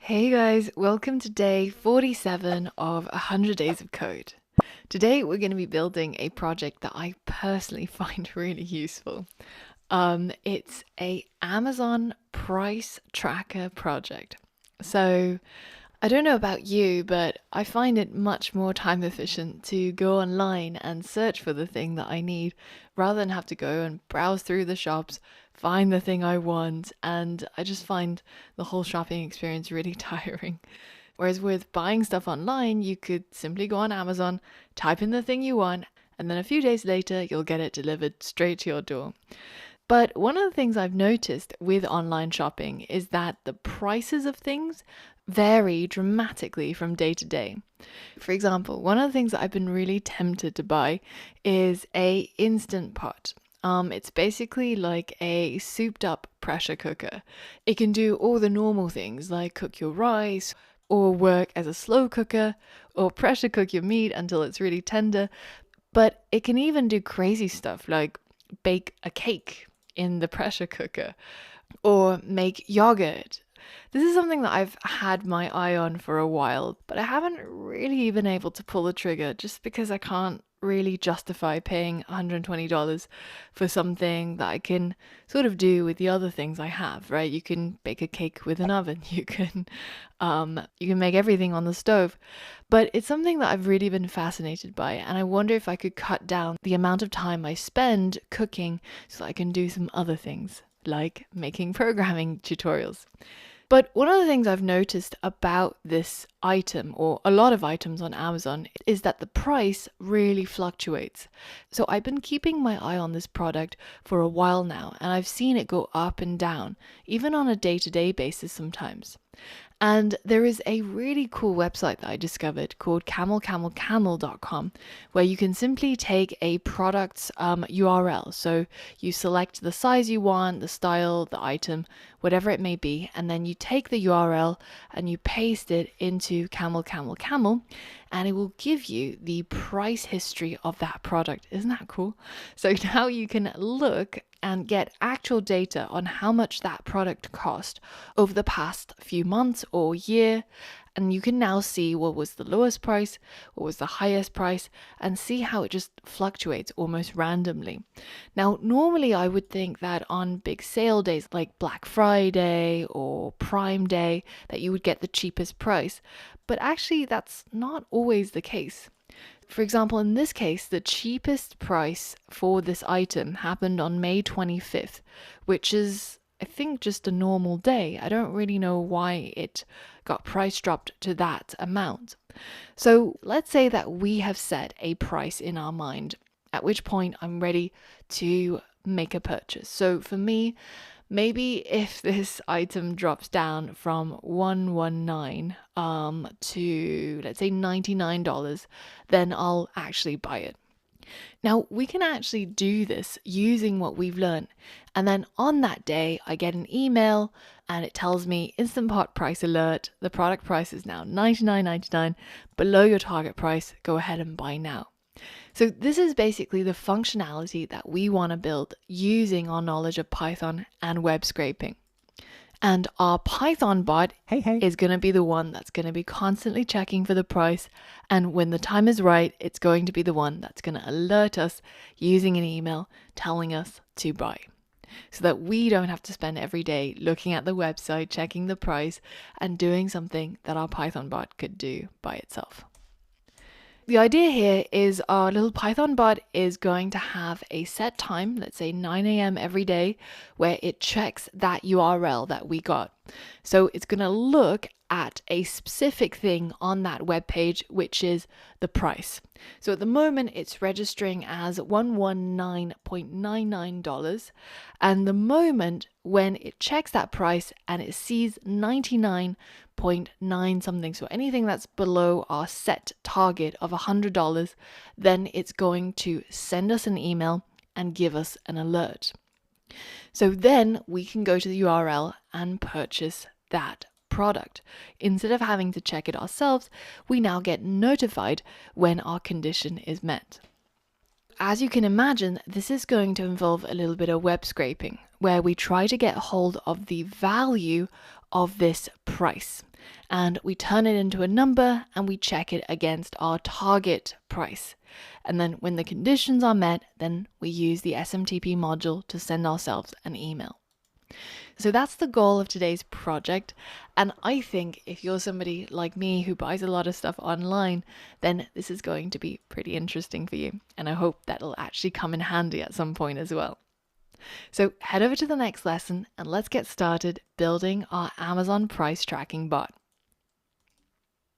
Hey guys, welcome to day 47 of 100 Days of Code. Today we're going to be building a project that I personally find really useful. It's a Amazon price tracker project. So I don't know about you, but I find it much more time efficient to go online and search for the thing that I need rather than have to go and browse through the shops, find the thing I want, and I just find the whole shopping experience really tiring. Whereas with buying stuff online, you could simply go on Amazon, type in the thing you want, and then a few days later, you'll get it delivered straight to your door. But one of the things I've noticed with online shopping is that the prices of things vary dramatically from day to day. For example, one of the things that I've been really tempted to buy is a Instant Pot. It's basically like a souped up pressure cooker. It can do all the normal things like cook your rice, or work as a slow cooker, or pressure cook your meat until it's really tender. But it can even do crazy stuff like bake a cake in the pressure cooker or make yogurt. This is something that I've had my eye on for a while, but I haven't really been able to pull the trigger just because I can't really justify paying $120 for something that I can sort of do with the other things I have, right? You can bake a cake with an oven, you can make everything on the stove. But it's something that I've really been fascinated by, and I wonder if I could cut down the amount of time I spend cooking so that I can do some other things, like making programming tutorials. But one of the things I've noticed about this item, or a lot of items on Amazon, is that the price really fluctuates. So I've been keeping my eye on this product for a while now, and I've seen it go up and down, even on a day-to-day basis sometimes. And there is a really cool website that I discovered called camelcamelcamel.com, where you can simply take a product's URL. So you select the size you want, the style, the item, whatever it may be, and then you take the URL and you paste it into Camel Camel Camel, and it will give you the price history of that product. Isn't that cool? So now you can look and get actual data on how much that product cost over the past few months or year. And you can now see what was the lowest price, what was the highest price, and see how it just fluctuates almost randomly. Now, normally I would think that on big sale days like Black Friday or Prime Day, that you would get the cheapest price. But actually, that's not always the case. For example, in this case, the cheapest price for this item happened on May 25th, which is, I think, just a normal day. I don't really know why it got price dropped to that amount. So let's say that we have set a price in our mind, at which point I'm ready to make a purchase. So for me, maybe if this item drops down from $119 to, let's say, $99, then I'll actually buy it. Now, we can actually do this using what we've learned. And then on that day, I get an email and it tells me Instant Pot price alert. The product price is now $99.99, below your target price. Go ahead and buy now. So this is basically the functionality that we want to build using our knowledge of Python and web scraping. And our Python bot is going to be the one that's going to be constantly checking for the price. And when the time is right, it's going to be the one that's going to alert us using an email telling us to buy. So that we don't have to spend every day looking at the website, checking the price, and doing something that our Python bot could do by itself. The idea here is our little Python bot is going to have a set time, let's say 9 a.m. every day, where it checks that URL that we got. So it's going to look at a specific thing on that web page, which is the price. So at the moment, it's registering as $119.99. And the moment when it checks that price and it sees 99.9 something, so anything that's below our set target of $100, then it's going to send us an email and give us an alert. So then we can go to the URL and purchase that product. Instead of having to check it ourselves, we now get notified when our condition is met. As you can imagine, this is going to involve a little bit of web scraping, where we try to get hold of the value of this price. and we turn it into a number and we check it against our target price. And then when the conditions are met, then we use the SMTP module to send ourselves an email. So that's the goal of today's project. And I think if you're somebody like me who buys a lot of stuff online, then this is going to be pretty interesting for you. And I hope that'll actually come in handy at some point as well. So head over to the next lesson and let's get started building our Amazon price tracking bot.